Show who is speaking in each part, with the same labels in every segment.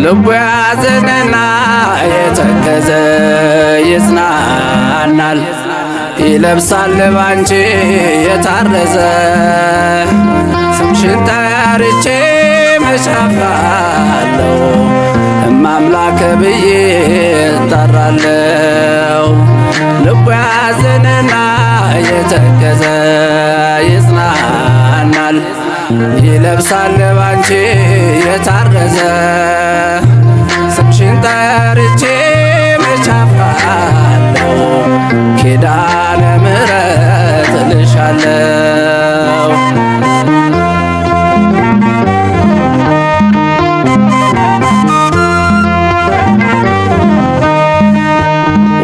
Speaker 1: ልቡ ያዘነና የተከዘ ይጽናናል። ይለብሳል ባንቺ የታረዘ ስምሽን ጠርቼ መች አፍራለሁ እማምላክ ብዬ እጠራለሁ። ልቡ ያዘነና የተከዘ ይጽናናል። ይለብሳል ባንቺ የታረዘ ስምሽን ጠርቼ መች አፍራለሁ ኪዳነ ምሕረት እልሻለሁ።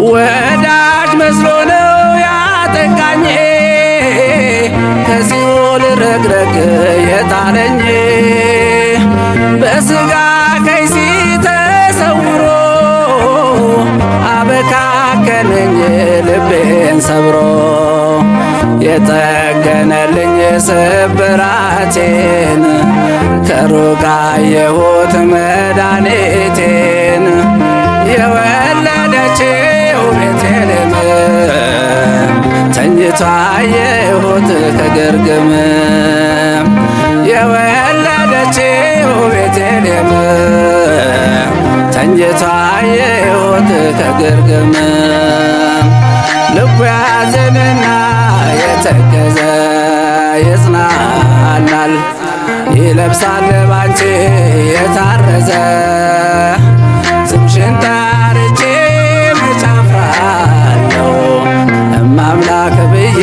Speaker 1: ወዳጅ መስሎ ነው ያጠቃኝ ከሲኦል ረግረግ የጣለኝ በሥጋ ከይሲ ተሰውሮ አበካከነኝ ልቤን ሰብሮ የጠገነልኝ ስብራቴን ከሩቅ አየሁት መድኃኒቴን የወለደችው ቤቴልሔም ተኝቶ አየሁት ከግርግም የወለደችው ቤቴልሔም ተኝቶ አየሁት ከግርግም ልቡ ያዘነና የተከዘ ይጽናናል። ይለብሳል ባንቺ የታረዘ ስምሽን ጠርቼ መች አፍራለሁ እማምላክ ብዬ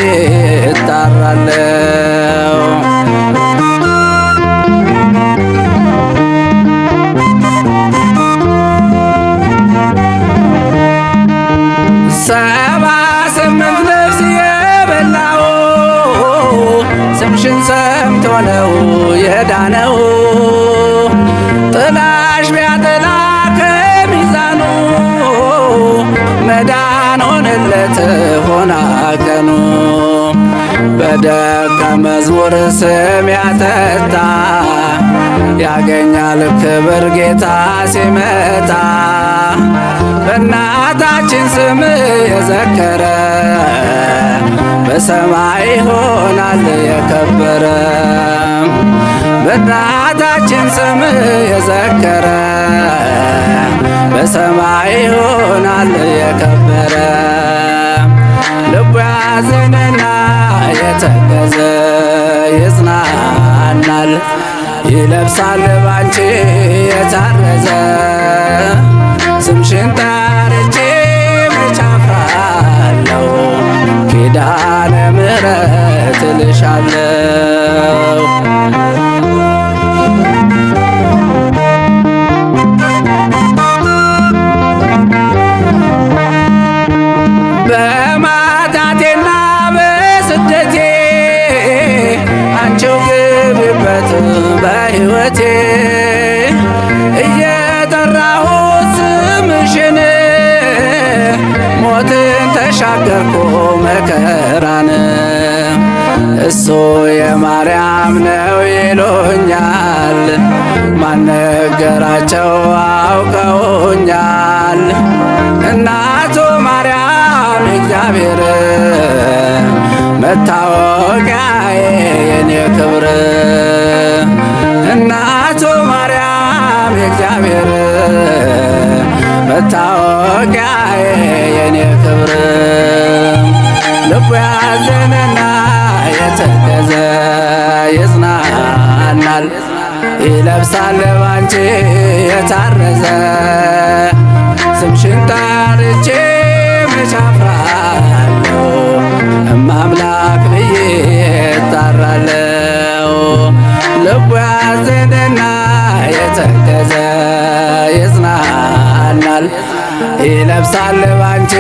Speaker 1: እጠራለሁ። ሰባ ስምንት ነፍስ የበላው ስምሽን ሰምቶ ነው የዳነው። ጥላሽ ቢያጠላ ከሚዛኑ መዳን ሆነለት ሆና ቀኑ። በደቀ መዝሙር ስም ያጠጣ ያገኛል ክብር ጌታ ሲመጣ። በእናታችን ስም የዘከረ በሰማይ ይሆናል የከበረ። በእናታችን ስም የዘከረ በሰማይ ይሆናል የከበረ። ልቡ ያዘነና የተከዘ ይጽናናል። ይለብሳል ባንቺ የታረዘ ስምሽን ጠርቼ መች አፍራለሁ ኪዳነ ምሕረት እልሻለሁ። በማጣቴና በስደቴ አንቺው ግቢበት በሕይወቴ እየጠራሁት ስምሽን ሞትን ተሻገርኩ መከራን። እሱ የማርያም ነው ይሉኛል ማነገራቸው አውቀውኛል። እናቱ ማርያም እግዚአብሔር መታወቂያዬ የኔ ክብር። እናቱ ማርያም እግዚአብሔር መታወቂያዬ የኔ ክብር። ልቡ ያዘነና የተከዘ ይጽናናል። ይለብሳል ባንቺ የታረዘ ስምሽን ጠርቼ መች አፍራለሁ እማምላክ ብዬ እጠራለሁ። ልቡ ያዘነና የተከዘ ይጽናናል። ይለብሳል ባንቺ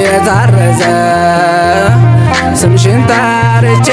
Speaker 1: የታረዘ ስምሽን ጠርቼ